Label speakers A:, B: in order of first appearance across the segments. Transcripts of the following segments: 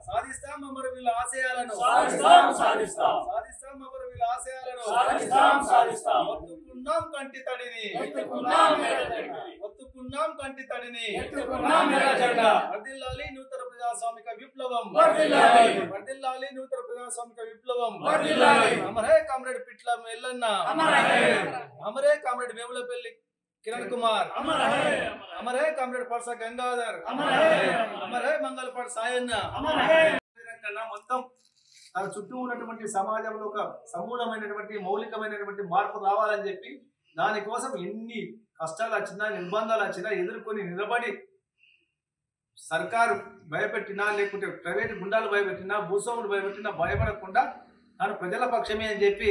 A: సాధిస్తాం అమరవీరుల ఆశయాలను ఒత్తుకున్నాం కంటి తడిని వర్ధిల్లాలి నూతన ప్రజాస్వామిక విప్లవం అమరే కామ్రేడ్ పిట్ల ఎల్లన్న అమరే కామ్రేడ్ వేములపల్లి కిరణ్ కుమార్ అమరే కామ్రేడ్ పర్స గంగాధర్ అమరే మంగళపాటి సాయన్న మొత్తం తన చుట్టూ ఉన్నటువంటి సమాజంలో ఒక సమూలమైనటువంటి మౌలికమైనటువంటి మార్పు రావాలని చెప్పి దానికోసం ఎన్ని కష్టాలు వచ్చినా నిర్బంధాలు వచ్చినా ఎదుర్కొని నిలబడి సర్కారు భయపెట్టినా లేకుంటే ప్రైవేటు గుండాలు భయపెట్టినా భూస్వాములు భయపెట్టినా భయపడకుండా తాను ప్రజల పక్షమే అని చెప్పి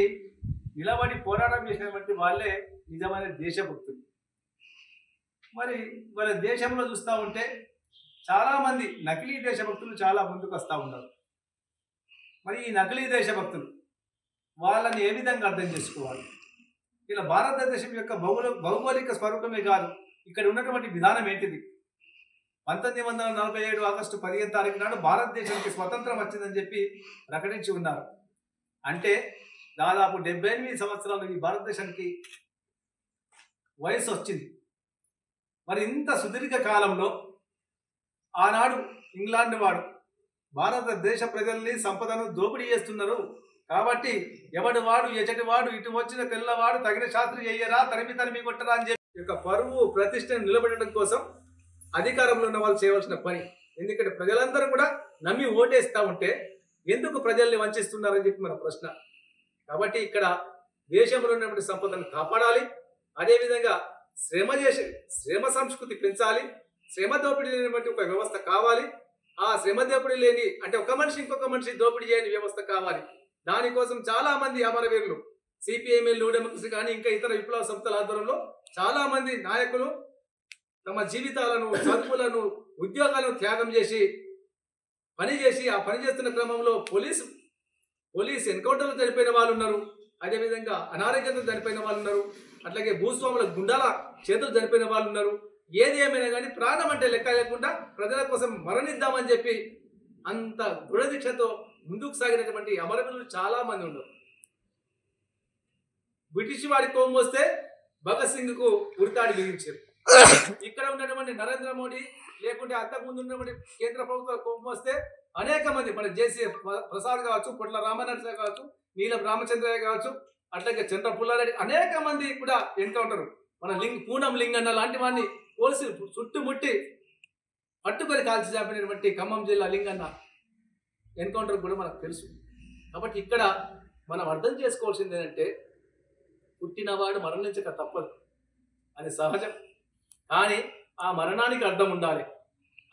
A: నిలబడి పోరాటం చేసినటువంటి వాళ్ళే నిజమైన దేశభక్తులు. మరి వాళ్ళ దేశంలో చూస్తూ ఉంటే చాలామంది నకిలీ దేశభక్తులు చాలా ముందుకు వస్తూ ఉన్నారు. మరి ఈ నకిలీ దేశభక్తులు వాళ్ళని ఏ విధంగా అర్థం చేసుకోవాలి? ఇలా భారతదేశం యొక్క భౌగోళిక స్వరూపమే కాదు, ఇక్కడ ఉన్నటువంటి విధానం ఏంటిది? 1947 ఆగస్టు 15 తారీఖు నాడు భారతదేశానికి స్వతంత్రం వచ్చిందని చెప్పి ప్రకటించి ఉన్నారు. అంటే దాదాపు 78 సంవత్సరాలు ఈ భారతదేశానికి వయసు వచ్చింది. మరి ఇంత సుదీర్ఘ కాలంలో ఆనాడు ఇంగ్లాండ్ వాడు భారతదేశ ప్రజల్ని సంపదను దోపిడీ చేస్తున్నారు కాబట్టి ఎవడు వాడు ఎచటి వాడు ఇటు వచ్చిన తెల్లవాడు తగిన శాస్త్రి చెయ్యరా తరిమి కొట్టరా అని చెప్పి యొక్క పరువు ప్రతిష్టను నిలబెట్టడం కోసం అధికారంలో ఉన్న వాళ్ళు చేయవలసిన పని. ఎందుకంటే ప్రజలందరూ కూడా నమ్మి ఓటేస్తూ ఉంటే ఎందుకు ప్రజల్ని వంచిస్తున్నారని చెప్పి మన ప్రశ్న. కాబట్టి ఇక్కడ దేశంలో ఉన్నటువంటి సంపదను కాపాడాలి, అదేవిధంగా శ్రమ సంస్కృతి పెంచాలి, శ్రమ దోపిడీ లేనటువంటి ఒక వ్యవస్థ కావాలి. ఆ శ్రమ దోపిడీ లేని అంటే ఒక మనిషి ఇంకొక మనిషి దోపిడీ చేయని వ్యవస్థ కావాలి. దానికోసం చాలా మంది అమరవీరులు సిపిఎంఎల్ న్యూ డెమోక్రసీ కానీ ఇంకా ఇతర విప్లవ సంస్థల ఆధ్వర్యంలో చాలా మంది నాయకులు తమ జీవితాలను చదువులను ఉద్యోగాలను త్యాగం చేసి పనిచేసి ఆ పని చేస్తున్న క్రమంలో పోలీస్ ఎన్కౌంటర్లు చనిపోయిన వాళ్ళు ఉన్నారు, అదేవిధంగా అనారోగ్యంతో చనిపోయిన వాళ్ళు ఉన్నారు, అట్లాగే భూస్వాముల గుండాల చేతులు చనిపోయిన వాళ్ళు ఉన్నారు. ఏది ఏమైనా కానీ ప్రాణం అంటే లెక్క లేకుండా ప్రజల కోసం మరణిద్దామని చెప్పి అంత దృఢదీక్షతో ముందుకు సాగినటువంటి అమరవీరులు చాలా మంది ఉన్నారు. బ్రిటిష్ వాడి కోపం వస్తే భగత్ సింగ్ కు ఉరితాడి బిగించారు. ఇక్కడ ఉన్నటువంటి నరేంద్ర మోడీ లేకుంటే అంతకుముందు ఉన్నటువంటి కేంద్ర ప్రభుత్వ కోపం వస్తే అనేక మంది మన జేసీ ప్రసాద్ కావచ్చు, పొట్ల రామనరసింహ కావచ్చు, నీలం రామచంద్రయ్య కావచ్చు, అట్లాగే చంద్ర పుల్లారెడ్డి అనేక మంది కూడా ఎన్కౌంటర్ మన పూనం లింగన్న లాంటి వాడిని పోలీసులు చుట్టుముట్టి పట్టుకొని కాల్చి చాపినటువంటి ఖమ్మం జిల్లా లింగన్న ఎన్కౌంటర్ కూడా మనకు తెలుసు. కాబట్టి ఇక్కడ మనం అర్థం చేసుకోవాల్సింది ఏంటంటే పుట్టినవాడు మరణించక తప్పదు అది సహజం. కానీ ఆ మరణానికి అర్థం ఉండాలి.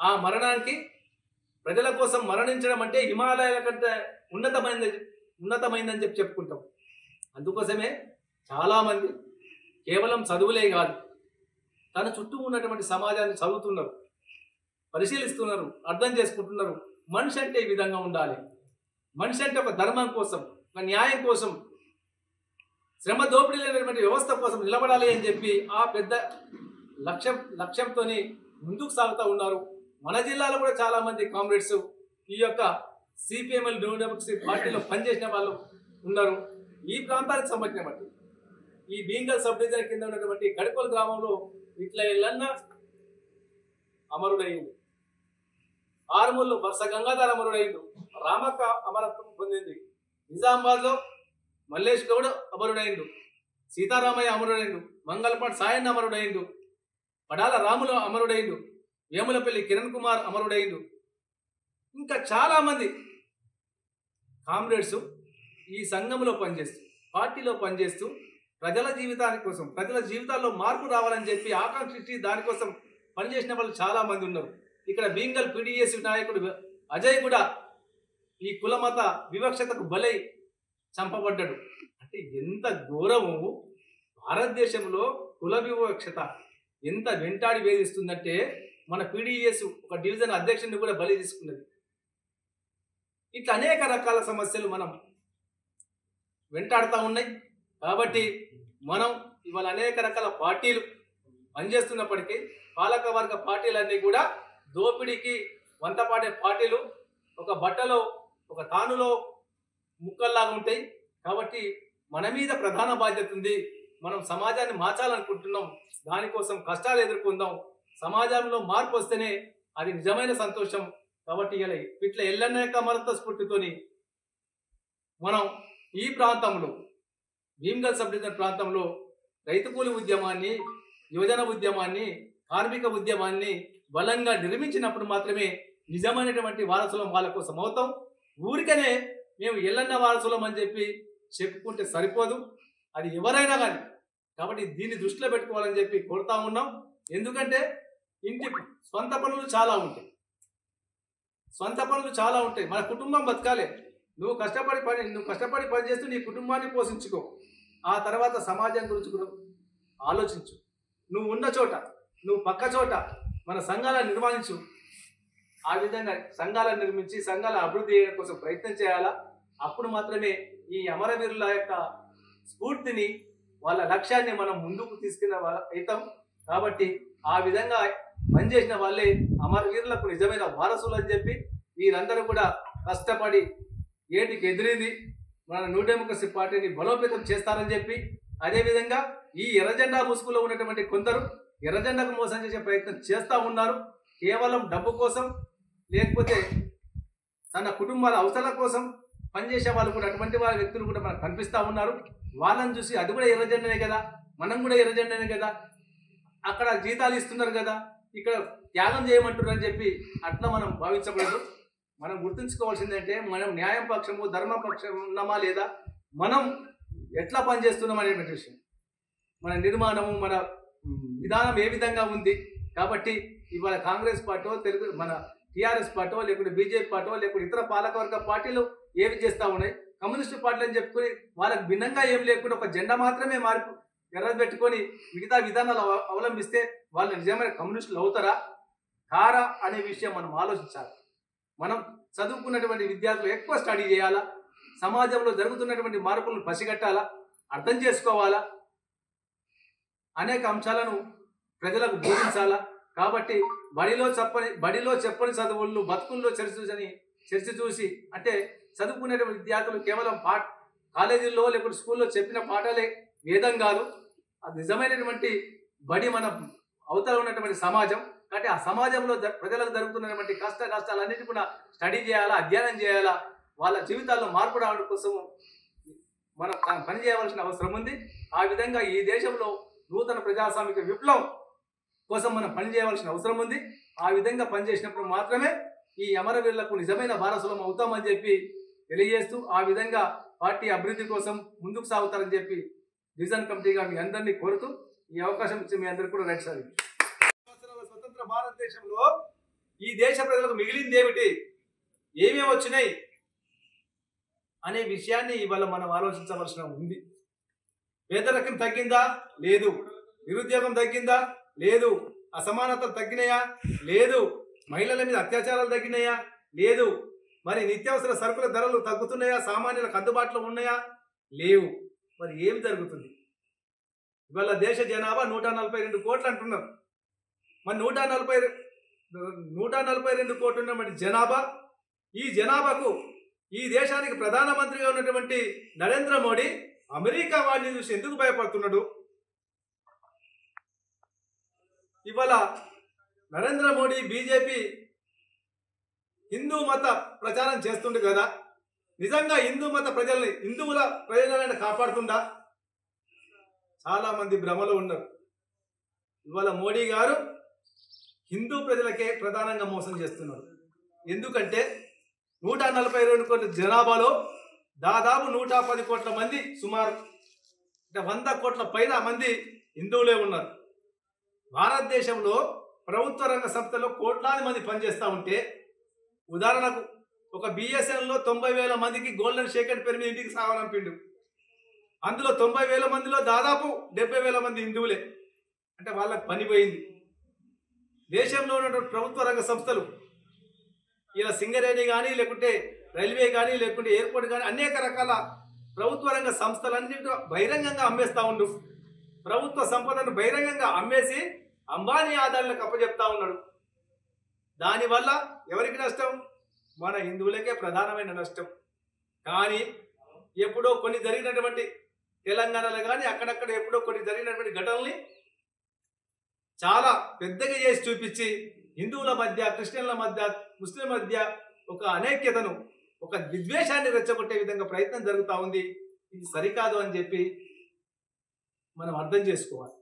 A: ఆ మరణానికి ప్రజల కోసం మరణించడం అంటే హిమాలయాల కంటే ఉన్నతమైందని చెప్పి చెప్పుకుంటాం. అందుకోసమే చాలామంది కేవలం చదువులే కాదు తన చుట్టూ ఉన్నటువంటి సమాజాన్ని చదువుతున్నారు, పరిశీలిస్తున్నారు, అర్థం చేసుకుంటున్నారు. మనిషి అంటే ఈ విధంగా ఉండాలి, మనిషి అంటే ఒక ధర్మం కోసం, ఒక న్యాయం కోసం, శ్రమ దోపిడీ లేనటువంటి వ్యవస్థ కోసం నిలబడాలి అని చెప్పి ఆ పెద్ద లక్ష్యంతో ముందుకు సాగుతూ ఉన్నారు. మన జిల్లాలో కూడా చాలా మంది కామ్రేడ్స్ ఈ యొక్క సిపిఎంఎల్ న్యూ డెమోక్రసీ పార్టీలో పనిచేసిన వాళ్ళు ఉన్నారు. ఈ ప్రాంతానికి సంబంధించిన బట్టి ఈ బీంగల్ సబ్ డివిజన్ కింద ఉన్నటువంటి గడికోల్ గ్రామంలో ఇట్లా ఎల్లన్న అమరుడయ్యింది, ఆరుమూళ్ళు వర్ష గంగాధర్ అమరుడయ్యిండు, రామక్క అమరత్వం పొందింది, నిజామాబాద్లో మల్లేష్ గౌడ్ అమరుడైండు, సీతారామయ్య అమరుడైండు, మంగళపాటి సాయన్న అమరుడైండు, పడాల రాములు అమరుడైండు, వేములపల్లి కిరణ్ కుమార్ అమరుడైండు. ఇంకా చాలామంది కామ్రేడ్స్ ఈ సంఘంలో పనిచేస్తూ పార్టీలో పనిచేస్తూ ప్రజల జీవితాని కోసం ప్రజల జీవితాల్లో మార్పు రావాలని చెప్పి ఆకాంక్షించి దానికోసం పనిచేసిన వాళ్ళు చాలామంది ఉన్నారు. ఇక్కడ బీంగల్ పీడీఎస్ నాయకుడు అజయ్ కూడా ఈ కులమత వివక్షతకు బలై చంపబడ్డాడు. అంటే ఎంత ఘోరము! భారతదేశంలో కుల వివక్షత ఎంత వెంటాడి వేధిస్తుందంటే మన పీడీఎస్ ఒక డివిజన్ అధ్యక్షుడిని కూడా బలి తీసుకున్నది. ఇట్లా అనేక రకాల సమస్యలు మనం వెంటాడుతూ ఉన్నాయి. కాబట్టి మనం ఇవాళ అనేక రకాల పార్టీలు పనిచేస్తున్నప్పటికీ పాలకవర్గ పార్టీలన్నీ కూడా దోపిడీకి వంతపాడే పార్టీలు. ఒక బట్టలో ఒక తానులో ముక్కల్లాగా ఉంటాయి. కాబట్టి మన మీద ప్రధాన బాధ్యత ఉంది. మనం సమాజాన్ని మార్చాలనుకుంటున్నాం. దానికోసం కష్టాలు ఎదుర్కొందాం. సమాజంలో మార్పు వస్తేనే అది నిజమైన సంతోషం. కాబట్టి ఇట్లా ఎల్లన్న యొక్క మరత స్ఫూర్తితోని మనం ఈ ప్రాంతంలో భీమ్గల్ సబ్ డివిజన్ ప్రాంతంలో రైతు కూలి ఉద్యమాన్ని, యువజన ఉద్యమాన్ని, కార్మిక ఉద్యమాన్ని బలంగా నిర్మించినప్పుడు మాత్రమే నిజమైనటువంటి వారసులం వాళ్ళ కోసం అవుతాం. ఊరికనే మేము ఎల్లన్న వారసులం అని చెప్పి చెప్పుకుంటే సరిపోదు, అది ఎవరైనా కానీ. కాబట్టి దీన్ని దృష్టిలో పెట్టుకోవాలని చెప్పి కోరుతా ఉన్నాం. ఎందుకంటే ఇంటి సొంత పనులు చాలా ఉంటాయి. మన కుటుంబం బతకాలి. నువ్వు కష్టపడి పని చేస్తూ నీ కుటుంబాన్ని పోషించుకో. ఆ తర్వాత సమాజం గురించి కూడా ఆలోచించు. నువ్వు ఉన్న చోట, నువ్వు పక్క చోట మన సంఘాలను నిర్వహించు. ఆ విధంగా సంఘాలను నిర్మించి సంఘాల అభివృద్ధి చేయడం కోసం ప్రయత్నం చేయాలా. అప్పుడు మాత్రమే ఈ అమరవీరుల యొక్క స్ఫూర్తిని, వాళ్ళ లక్ష్యాన్ని మనం ముందుకు తీసుకున్న అవుతాం. కాబట్టి ఆ విధంగా పనిచేసిన వాళ్ళే అమరవీరులకు నిజమైన వారసులు అని చెప్పి వీరందరూ కూడా కష్టపడి ఏటికి ఎదిరింది మన న్యూ డెమోక్రసీ పార్టీని బలోపేతం చేస్తారని చెప్పి, అదేవిధంగా ఈ ఎర్రజెండా ముసుగులో ఉన్నటువంటి కొందరు ఎర్రజెండాకు మోసం చేసే ప్రయత్నం చేస్తూ ఉన్నారు. కేవలం డబ్బు కోసం, లేకపోతే తన కుటుంబాల అవసరాల కోసం పనిచేసే వాళ్ళు కూడా, అటువంటి వాళ్ళ వ్యక్తులు కూడా మనకు కనిపిస్తూ ఉన్నారు. వాళ్ళని చూసి అది కూడా ఎర్రజెండనే కదా, మనం కూడా ఎర్రజెండనే కదా, అక్కడ జీతాలు ఇస్తున్నారు కదా, ఇక్కడ త్యాగం చేయమంటున్నారు అని చెప్పి అట్లా మనం భావించకూడదు. మనం గుర్తుంచుకోవాల్సిందంటే మనం న్యాయం పక్షము, ధర్మం పక్షం ఉన్నామా లేదా, మనం ఎట్లా పనిచేస్తున్నాం అనేటువంటి విషయం, మన నిర్మాణము, మన విధానం ఏ విధంగా ఉంది. కాబట్టి ఇవాళ కాంగ్రెస్ పార్టీ, మన టీఆర్ఎస్ పార్టీ, లేకుంటే బీజేపీ పార్టీ, లేకుంటే ఇతర పాలకవర్గ పార్టీలు ఏవి చేస్తూ ఉన్నాయి, కమ్యూనిస్టు పార్టీలు అని చెప్పుకొని వాళ్ళకి భిన్నంగా ఏం లేకుండా ఒక జెండా మాత్రమే మార్పు ఎర్రది పెట్టుకొని మిగతా విధానాలు అవలంబిస్తే వాళ్ళు నిజమైన కమ్యూనిస్టులు అవుతారా కారా అనే విషయం మనం ఆలోచించాలి. మనం చదువుకున్నటువంటి విద్యార్థులు ఎక్కువ స్టడీ చేయాలా, సమాజంలో జరుగుతున్నటువంటి మార్పులను పసిగట్టాలా, అర్థం చేసుకోవాలా, అనేక అంశాలను ప్రజలకు బోధించాలా. కాబట్టి బడిలో చెప్పని చదువులను బతుకుల్లో చర్చ చూసి, అంటే చదువుకునేటువంటి విద్యార్థులు కేవలం కాలేజీల్లో లేకపోతే స్కూల్లో చెప్పిన పాఠాలే వేదం కాదు. అది నిజమైనటువంటి బడి మన అవతల ఉన్నటువంటి సమాజం. కాబట్టి ఆ సమాజంలో ప్రజలకు జరుగుతున్నటువంటి కష్టాలన్నిటి కూడా స్టడీ చేయాలా, అధ్యయనం చేయాలా. వాళ్ళ జీవితాల్లో మార్పు రావడం కోసం మనం పని చేయవలసిన అవసరం ఉంది. ఆ విధంగా ఈ దేశంలో నూతన ప్రజాస్వామిక విప్లవం కోసం మనం పని చేయవలసిన అవసరం ఉంది. ఆ విధంగా పనిచేసినప్పుడు మాత్రమే ఈ అమరవీరులకు నిజమైన వారసులం అవుతామని చెప్పి తెలియజేస్తూ, ఆ విధంగా పార్టీ అభివృద్ధి కోసం ముందుకు సాగుతారని చెప్పి డివిజన్ కమిటీగా మీ అందరినీ కోరుతూ ఈ అవకాశం ఇచ్చి మీ అందరికీ కూడా రైట్ సార్. స్వతంత్ర భారతదేశంలో ఈ దేశ ప్రజలకు మిగిలింది ఏమిటి, ఏమేమి వచ్చినాయి అనే విషయాన్ని ఇవాళ మనం ఆలోచించవలసిన ఉంది. పేదరికం తగ్గిందా? లేదు. నిరుద్యోగం తగ్గిందా? లేదు. అసమానతలు తగ్గినాయా? లేదు. మహిళల మీద అత్యాచారాలు తగ్గినాయా? లేదు. మరి నిత్యావసర సరుకుల ధరలు తగ్గుతున్నాయా? సామాన్యులకు అందుబాటులో ఉన్నాయా? లేవు. మరి ఏమి జరుగుతుంది? ఇవాళ దేశ జనాభా 142 కోట్లు అంటున్నారు. మరి 142 కోట్లు ఉన్నటువంటి జనాభా, ఈ జనాభాకు ఈ దేశానికి ప్రధానమంత్రిగా ఉన్నటువంటి నరేంద్ర మోడీ అమెరికా వాడిని చూసి ఎందుకు భయపడుతున్నాడు? ఇవాళ నరేంద్ర మోడీ బీజేపీ హిందూ మత ప్రచారం చేస్తుండు కదా, నిజంగా హిందూ మత ప్రజల్ని, హిందువుల ప్రయోజనాలను కాపాడుతుందా? చాలా మంది భ్రమలో ఉన్నారు. ఇవాళ మోడీ గారు హిందూ ప్రజలకే ప్రధానంగా మోసం చేస్తున్నారు. ఎందుకంటే 142 కోట్ల జనాభాలో దాదాపు 110 కోట్ల మంది, సుమారు అంటే 100 కోట్ల పైన మంది హిందువులే ఉన్నారు. భారతదేశంలో ప్రభుత్వ రంగ సంస్థలో కోట్లాది మంది పనిచేస్తూ ఉంటే, ఉదాహరణకు ఒక బిఎస్ఎన్లో 90,000 మందికి గోల్డెన్ షేకెట్ పేరు మీద ఇంటికి సాగనంపిండు. అందులో 90,000 మందిలో దాదాపు 70,000 మంది హిందువులే. అంటే వాళ్ళకి పని పోయింది. దేశంలో ఉన్నటువంటి ప్రభుత్వ రంగ సంస్థలు ఇలా సింగరేణి కానీ, లేకుంటే రైల్వే కానీ, లేకుంటే ఎయిర్పోర్ట్ కానీ, అనేక రకాల ప్రభుత్వ రంగ సంస్థలన్నింటిలో బహిరంగంగా అమ్మేస్తూ ఉండు. ప్రభుత్వ సంపదను బహిరంగంగా అమ్మేసి అంబానీ ఆదాయాలకు అప్పచెప్తా ఉన్నాడు. దానివల్ల ఎవరికి నష్టం? మన హిందువులకే ప్రధానమైన నష్టం. కానీ ఎప్పుడో కొన్ని జరిగినటువంటి తెలంగాణలో కానీ అక్కడక్కడ ఎప్పుడో కొన్ని జరిగినటువంటి ఘటనల్ని చాలా పెద్దగా చేసి చూపించి హిందువుల మధ్య, క్రిస్టియన్ల మధ్య, ముస్లిం మధ్య ఒక అనైక్యతను, ఒక విద్వేషాన్ని రెచ్చగొట్టే విధంగా ప్రయత్నం జరుగుతూ ఉంది. ఇది సరికాదు అని చెప్పి మనం అర్థం చేసుకోవాలి.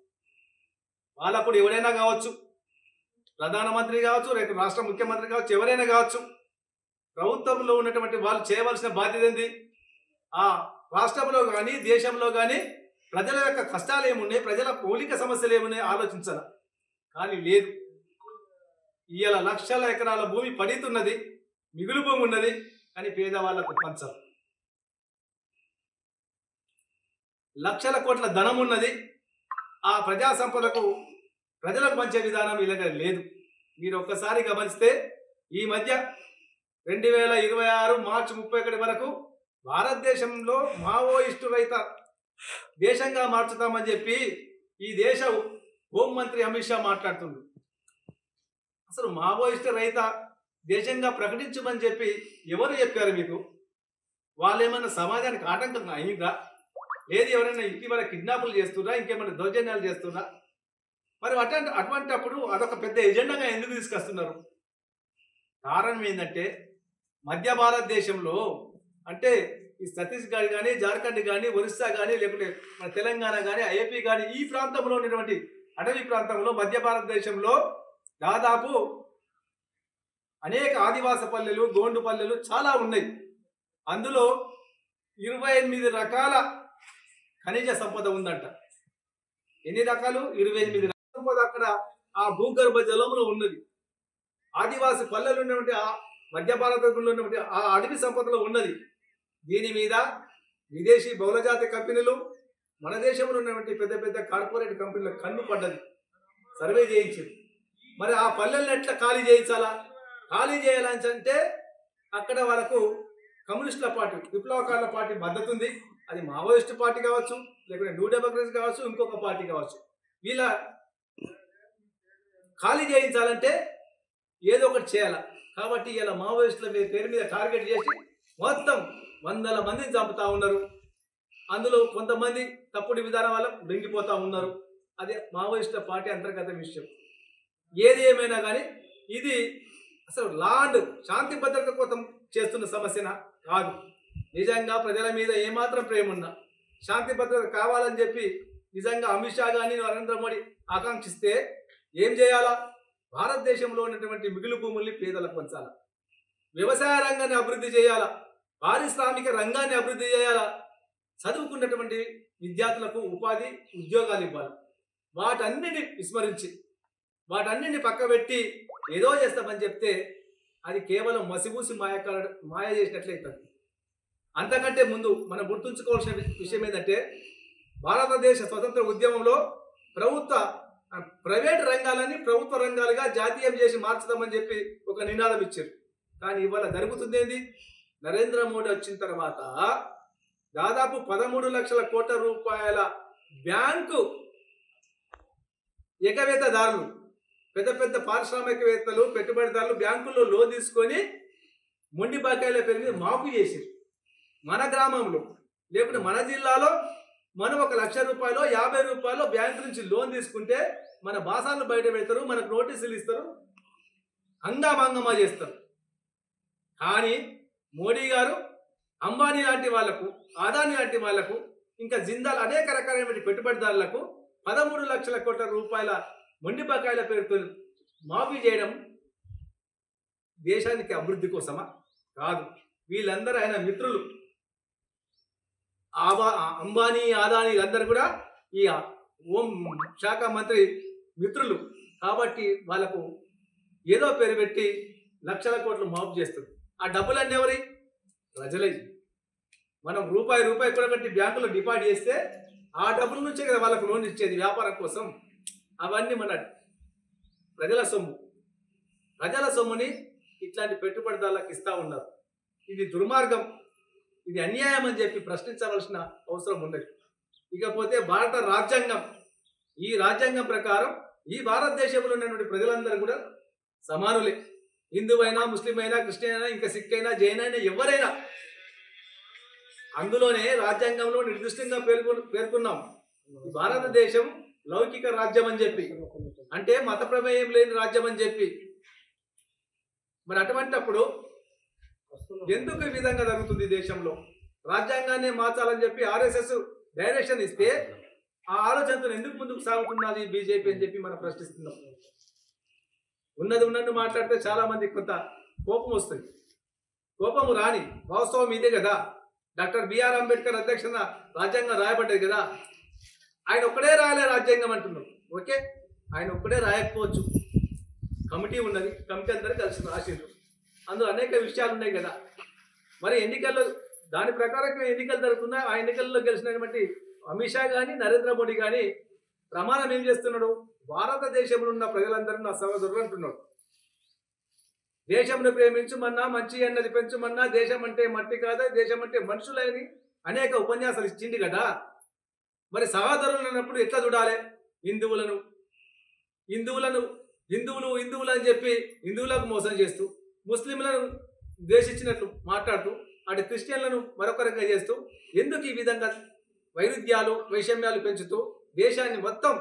A: వాళ్ళప్పుడు ఎవరైనా కావచ్చు, ప్రధానమంత్రి కావచ్చు, రేపు రాష్ట్ర ముఖ్యమంత్రి కావచ్చు, ఎవరైనా కావచ్చు, ప్రభుత్వంలో ఉన్నటువంటి వాళ్ళు చేయవలసిన బాధ్యత ఏంది? ఆ రాష్ట్రంలో కానీ దేశంలో కానీ ప్రజల యొక్క కష్టాలు ఏమున్నాయి, ప్రజల మౌలిక సమస్యలు ఏమున్నాయి ఆలోచించాలి. కానీ లేదు. ఇవాళ లక్షల ఎకరాల భూమి పడుతున్నది, మిగులు భూమి ఉన్నది, కానీ పేదవాళ్లకు పంచరు. లక్షల కోట్ల ధనం ఉన్నది, ఆ ప్రజా సంపదకు ప్రజలకు పంచే విధానం ఇలాగ లేదు. మీరు ఒక్కసారి గమనిస్తే ఈ మధ్య 2026 మార్చి 31 వరకు భారతదేశంలో మావోయిస్టు రహిత దేశంగా మార్చుతామని చెప్పి ఈ దేశ హోంమంత్రి అమిత్ షా మాట్లాడుతుండ్రు. అసలు మావోయిస్టు రహిత దేశంగా ప్రకటించమని చెప్పి ఎవరు చెప్పారు మీకు? వాళ్ళు ఏమన్నా సమాజానికి ఆటంకం అయిందా? లేదు ఎవరైనా ఇటీవల కిడ్నాపులు చేస్తున్నా, ఇంకేమైనా దౌర్జన్యాలు చేస్తున్నా? మరి అటువంటిప్పుడు అదొక పెద్ద ఎజెండాగా ఎందుకు తీసుకొస్తున్నారు? కారణం ఏంటంటే మధ్య భారతదేశంలో అంటే ఈ ఛత్తీస్గఢ్ కానీ, జార్ఖండ్ కానీ, ఒరిస్సా కానీ, లేకుంటే మన తెలంగాణ కానీ, ఏపీ కానీ, ఈ ప్రాంతంలో ఉన్నటువంటి అటవీ ప్రాంతంలో మధ్య భారతదేశంలో దాదాపు అనేక ఆదివాస పల్లెలు, గోండు పల్లెలు చాలా ఉన్నాయి. అందులో 28 రకాల ఖనిజ సంపద ఉందంట. ఎన్ని రకాలు? 28 రకాల సంపద అక్కడ ఆ భూగర్భ జలంలో ఉన్నది. ఆదివాసి పల్లెలు ఉన్నటువంటి ఆ మధ్య భారతదేశంలో ఉన్నటువంటి ఆ అడవి సంపదలో ఉన్నది. దీని మీద విదేశీ బహుళజాతి కంపెనీలు, మన దేశంలో ఉన్నటువంటి పెద్ద పెద్ద కార్పొరేట్ కంపెనీల కన్ను పడ్డది, సర్వే చేయించింది. మరి ఆ పల్లెలను ఎట్లా ఖాళీ చేయించాలా? ఖాళీ చేయాలని అంటే అక్కడ వాళ్ళకు కమ్యూనిస్టుల పార్టీ, విప్లవకారుల పార్టీ మద్దతు ఉంది. అది మావోయిస్టు పార్టీ కావచ్చు, లేకుంటే న్యూ డెమోక్రసీ కావచ్చు, ఇంకొక పార్టీ కావచ్చు. వీళ్ళ ఖాళీ చేయించాలంటే ఏదో ఒకటి చేయాలి. కాబట్టి ఇలా మావోయిస్టుల పేరు మీద టార్గెట్ చేసి మొత్తం వందల మందిని చంపుతా ఉన్నారు. అందులో కొంతమంది తప్పుడు విధానం వల్ల లొంగిపోతా ఉన్నారు. అది మావోయిస్టుల పార్టీ అంతర్గత విషయం. ఏది ఏమైనా కానీ ఇది అసలు లాండ్ శాంతి భద్రత కోసం చేస్తున్న సమస్యన కాదు. నిజంగా ప్రజల మీద ఏమాత్రం ప్రేమ ఉన్నా, శాంతి భద్రత కావాలని చెప్పి నిజంగా అమిత్ షా కానీ నరేంద్ర మోడీ ఆకాంక్షిస్తే ఏం చేయాలా? భారతదేశంలో ఉన్నటువంటి మిగులు భూముల్ని పేదలకు పంచాలా, వ్యవసాయ రంగాన్ని అభివృద్ధి చేయాలా, పారిశ్రామిక రంగాన్ని అభివృద్ధి చేయాలా, చదువుకున్నటువంటి విద్యార్థులకు ఉపాధి ఉద్యోగాలు ఇవ్వాలి. వాటన్నిటిని విస్మరించి వాటన్నిటిని పక్కబెట్టి ఏదో చేస్తామని చెప్తే అది కేవలం మసిబూసి మాయ చేసినట్లయితుంది. అంతకంటే ముందు మనం గుర్తుంచుకోవాల్సిన విషయం ఏంటంటే భారతదేశ స్వతంత్ర ఉద్యమంలో ప్రైవేట్ రంగాలని ప్రభుత్వ రంగాలుగా జాతీయం చేసి మార్చుదామని చెప్పి ఒక నినాదం ఇచ్చారు. కానీ ఇవాళ జరుగుతుంది ఏంది? నరేంద్ర మోడీ వచ్చిన తర్వాత దాదాపు 13 లక్షల కోట్ల రూపాయల బ్యాంకు ఎగవేతదారులు, పెద్ద పెద్ద పారిశ్రామికవేత్తలు, పెట్టుబడిదారులు బ్యాంకుల్లో లోన్ తీసుకొని మొండి బకాయిల పేరు మీద మాఫీ చేశారు. మన గ్రామంలో లేకుంటే మన జిల్లాలో మనం 1 లక్ష రూపాయలు 50 రూపాయలు బ్యాంకు నుంచి లోన్ తీసుకుంటే మన బాసాలను బయట పెడతారు, మనకు నోటీసులు ఇస్తారు, హంగామా చేస్తారు. కానీ మోడీ గారు అంబానీ లాంటి వాళ్లకు, అదానీ లాంటి వాళ్లకు, ఇంకా జిందాల్ అనేక రకాలైన పెట్టుబడిదారులకు 13 లక్షల కోట్ల రూపాయల మొండి బకాయిల పేరుతో మాఫీ చేయడం దేశానికి అభివృద్ధి కోసమా? కాదు. వీళ్ళందరూ ఆయన మిత్రులు. అంబానీ, అదానీ అందరూ కూడా ఈ హోం శాఖ మంత్రి మిత్రులు. కాబట్టి వాళ్ళకు ఏదో పేరు పెట్టి లక్షల కోట్లు మాఫ్ చేస్తారు. ఆ డబ్బులన్నీ ఎవరి? ప్రజలై. మనం రూపాయి కూడా పెట్టి బ్యాంకులో డిపాజిట్ చేస్తే ఆ డబ్బుల నుంచే కదా వాళ్ళకు లోన్ ఇచ్చేది వ్యాపారం కోసం. అవన్నీ మన ప్రజల సొమ్ము. ప్రజల సొమ్ముని ఇట్లాంటి పెట్టుబడిదారులకు ఇస్తూ ఉన్నారు. ఇది దుర్మార్గం, ఇది అన్యాయం అని చెప్పి ప్రశ్నించవలసిన అవసరం ఉన్నది. ఇకపోతే భారత రాజ్యాంగం, ఈ రాజ్యాంగం ప్రకారం ఈ భారతదేశంలో ఉన్నటువంటి ప్రజలందరూ కూడా సమానులే. హిందువైనా, ముస్లిం అయినా, క్రిస్టియన్ అయినా, ఇంకా సిక్ అయినా, జైన్ అయినా, ఎవరైనా. అందులోనే రాజ్యాంగంలో నిర్దిష్టంగా పేర్కొన్నాం ఈ భారతదేశం లౌకిక రాజ్యం అని చెప్పి, అంటే మత ప్రమేయం లేని రాజ్యం అని చెప్పి. మరి అటువంటిప్పుడు ఎందుకు ఈ విధంగా జరుగుతుంది దేశంలో? రాజ్యాంగాన్ని మార్చాలని చెప్పి ఆర్ఎస్ఎస్ డైరెక్షన్ ఇస్తే ఆ ఆలోచనతో ఎందుకు ముందుకు సాగుతున్నది బీజేపీ అని చెప్పి మనం ప్రశ్నిస్తున్నాం. ఉన్నట్టు మాట్లాడితే చాలా మందికి కొంత కోపం వస్తుంది. కోపము రాని, వాస్తవం ఇదే కదా. డాక్టర్ బిఆర్ అంబేద్కర్ అధ్యక్షన రాజ్యాంగం రాయబడ్డది కదా. ఆయన ఒక్కడే రాయలే రాజ్యాంగం అంటున్నాం. ఓకే, ఆయన ఒక్కడే రాయకపోవచ్చు. కమిటీ ఉన్నది, కమిటీ అందరూ కలిసి రాసిండ్రు. అందులో అనేక విషయాలు ఉన్నాయి కదా. మరి ఎన్నికల్లో దాని ప్రకారం ఎన్నికలు జరుగుతున్నాయి. ఆ ఎన్నికల్లో గెలిచినటువంటి అమిత్ షా కానీ, నరేంద్ర మోడీ కానీ ప్రమాణం ఏం చేస్తున్నాడు? భారతదేశంలో ఉన్న ప్రజలందరూ నా సహోదరులు అంటున్నాడు. దేశంను ప్రేమించమన్నా, మంచి అన్నది పెంచమన్నా, దేశం అంటే మట్టి కాదా, దేశం అంటే మనుషులని అనేక ఉపన్యాసాలు ఇచ్చింది కదా. మరి సహోదరులు అన్నప్పుడు ఎట్లా చూడాలి? హిందువులు అని చెప్పి హిందువులకు మోసం చేస్తూ, ముస్లింలను ద్వేషించినట్లు మాట్లాడుతూ, అటు క్రిస్టియన్లను మరొక రకంగా చేస్తూ, ఎందుకు ఈ విధంగా వైషమ్యాలు పెంచుతూ దేశాన్ని మొత్తం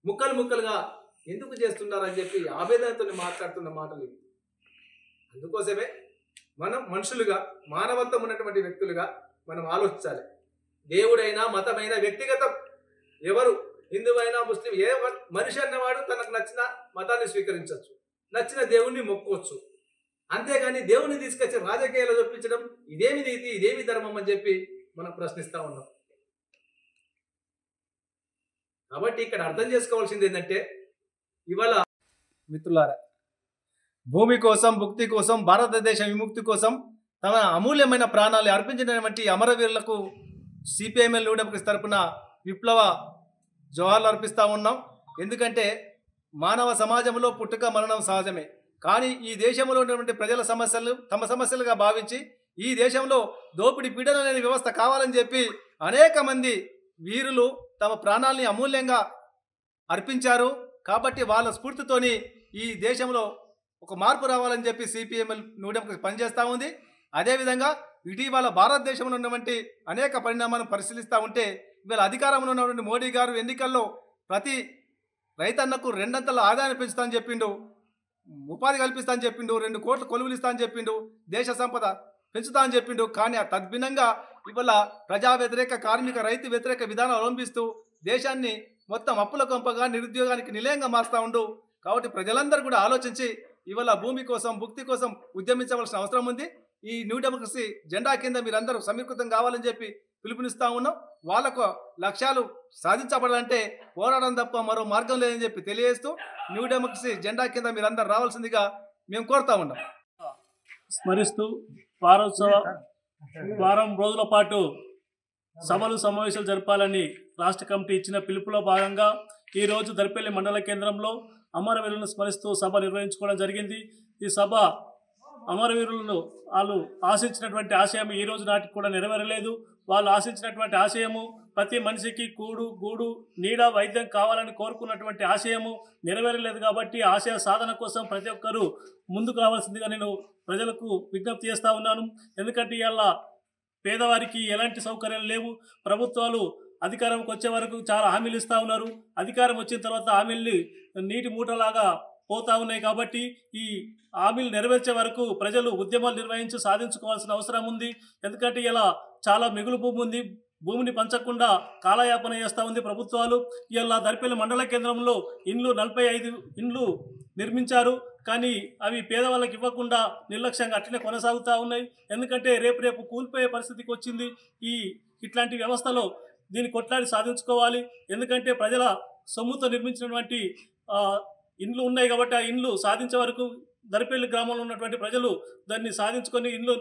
A: ముక్కలుగా ఎందుకు చేస్తున్నారని చెప్పి ఆవేదనతో మాట్లాడుతున్న మాటలు. అందుకోసమే మనం మనుషులుగా, మానవత్వం ఉన్నటువంటి వ్యక్తులుగా మనం ఆలోచించాలి. దేవుడైనా, మతమైనా వ్యక్తిగతం. ఎవరు హిందువైనా, ముస్లిం, ఏ మనిషి అన్నవాడు తనకు నచ్చిన మతాన్ని స్వీకరించవచ్చు, నచ్చిన దేవుణ్ణి మొక్కుకోవచ్చు. అంతేగాని దేవుని తీసుకొచ్చి రాజకీయాలు చూపించడం ఇదేమి నీతి, ఇదేమి ధర్మం అని చెప్పి మనం ప్రశ్నిస్తూ ఉన్నాం. కాబట్టి ఇక్కడ అర్థం చేసుకోవాల్సింది ఏంటంటే, ఇవాళ మిత్రులారా, భూమి కోసం, భుక్తి కోసం, భారతదేశ విముక్తి కోసం తమ అమూల్యమైన ప్రాణాలు అర్పించినటువంటి అమరవీరులకు సిపిఐఎంఎల్ న్యూ డెమోక్రసీ తరపున విప్లవ జోహార్లు అర్పిస్తూ ఉన్నాం. ఎందుకంటే మానవ సమాజంలో పుట్టుక మరణం సహజమే. కానీ ఈ దేశంలో ఉన్నటువంటి ప్రజల సమస్యలు తమ సమస్యలుగా భావించి ఈ దేశంలో దోపిడీ పీడన లేని వ్యవస్థ కావాలని చెప్పి అనేక మంది వీరులు తమ ప్రాణాలని అమూల్యంగా అర్పించారు. కాబట్టి వాళ్ళ స్ఫూర్తితోని ఈ దేశంలో ఒక మార్పు రావాలని చెప్పి సిపిఎంఎల్ న్యూ డెమోక్రసీ పనిచేస్తూ ఉంది. అదేవిధంగా ఇటీవల భారతదేశంలో ఉన్నటువంటి అనేక పరిణామాలను పరిశీలిస్తూ ఉంటే, ఇవాళ అధికారంలో ఉన్నటువంటి మోడీ గారు ఎన్నికల్లో ప్రతి రైతన్నకు 2 అంతల ఆదాయాన్ని పెంచుతా అని చెప్పిండు, ఉపాధి కల్పిస్తా అని చెప్పిండు, 2 కోట్ల కొలువులు ఇస్తా అని చెప్పిండు, దేశ సంపద పెంచుతా అని చెప్పిండు. కానీ తద్భిన్నంగా ఇవాళ ప్రజా వ్యతిరేక, కార్మిక, రైతు వ్యతిరేక విధానం అవలంబిస్తూ దేశాన్ని మొత్తం అప్పుల కొంపగా, నిరుద్యోగానికి నిలయంగా మారుస్తూ ఉండు. కాబట్టి ప్రజలందరూ కూడా ఆలోచించి ఇవాళ భూమి కోసం, భుక్తి కోసం ఉద్యమించవలసిన అవసరం ఉంది. ఈ న్యూ డెమోక్రసీ జెండా కింద మీరందరూ సమీకృతం కావాలని చెప్పి పిలుపునిస్తూ ఉన్నాం. వాళ్ళకు లక్ష్యాలు సాధించబడాలంటే పోరాటం తప్ప మరో మార్గం లేదని చెప్పి తెలియజేస్తూ న్యూ డెమోక్రసీ జెండా కింద మీరందరూ రావాల్సిందిగా మేము కోరుతా ఉన్నాం.
B: స్మరిస్తూ వారం రోజుల పాటు సభలు సమావేశాలు జరపాలని రాష్ట్ర కమిటీ ఇచ్చిన పిలుపులో భాగంగా ఈరోజు దర్పల్లి మండల కేంద్రంలో అమరవీరులను స్మరిస్తూ సభ నిర్వహించుకోవడం జరిగింది. ఈ సభ అమరవీరులను వాళ్ళు ఆశించినటువంటి ఆశయం ఈ రోజు నాటికి కూడా నెరవేరలేదు. వాళ్ళు ఆశించినటువంటి ఆశయము ప్రతి మనిషికి కూడు, గూడు, నీడ, వైద్యం కావాలని కోరుకున్నటువంటి ఆశయము నెరవేరలేదు. కాబట్టి ఆశయ సాధన కోసం ప్రతి ఒక్కరూ ముందుకు రావాల్సిందిగా నేను ప్రజలకు విజ్ఞప్తి చేస్తూ ఉన్నాను. ఎందుకంటే ఇవాళ పేదవారికి ఎలాంటి సౌకర్యాలు లేవు. ప్రభుత్వాలు అధికారంకి వచ్చే వరకు చాలా హామీలు ఇస్తూ ఉన్నారు. అధికారం వచ్చిన తర్వాత హామీలు నీటి మూటలాగా పోతా ఉన్నాయి. కాబట్టి ఈ హామీలు నెరవేర్చే వరకు ప్రజలు ఉద్యమాలు నిర్వహించి సాధించుకోవాల్సిన అవసరం ఉంది. ఎందుకంటే ఇలా చాలా మిగులు భూమి ఉంది. భూమిని పంచకుండా కాలయాపన చేస్తూ ఉంది ప్రభుత్వాలు. ఇలా దర్పల్లి మండల కేంద్రంలో 45 ఇండ్లు నిర్మించారు. కానీ అవి పేదవాళ్ళకి ఇవ్వకుండా నిర్లక్ష్యంగా అట్లనే కొనసాగుతూ ఉన్నాయి. ఎందుకంటే రేపు కూలిపోయే పరిస్థితికి వచ్చింది. ఇట్లాంటి వ్యవస్థలో దీన్ని కొట్లాడి సాధించుకోవాలి. ఎందుకంటే ప్రజల సొమ్ముతో నిర్మించినటువంటి ఇండ్లు ఉన్నాయి కాబట్టి ఆ ఇండ్లు సాధించే వరకు దర్పల్లి గ్రామంలో ఉన్నటువంటి ప్రజలు దాన్ని సాధించుకొని ఇండ్లు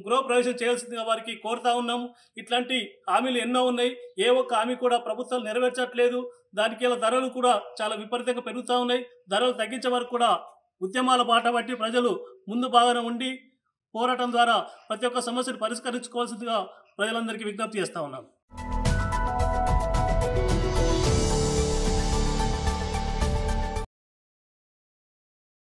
B: గృహప్రవేశం చేయాల్సిందిగా వారికి కోరుతా ఉన్నాము. ఇట్లాంటి హామీలు ఎన్నో ఉన్నాయి. ఏ ఒక్క హామీ కూడా ప్రభుత్వాలు నెరవేర్చట్లేదు. దానికి ఇలా ధరలు కూడా చాలా విపరీతంగా పెరుగుతూ ఉన్నాయి. ధరలు తగ్గించే వరకు కూడా ఉద్యమాల బాట పట్టి ప్రజలు ముందు భాగంగా ఉండి పోరాటం ద్వారా ప్రతి ఒక్క సమస్యను పరిష్కరించుకోవాల్సిందిగా ప్రజలందరికీ విజ్ఞప్తి చేస్తూ ఉన్నాము.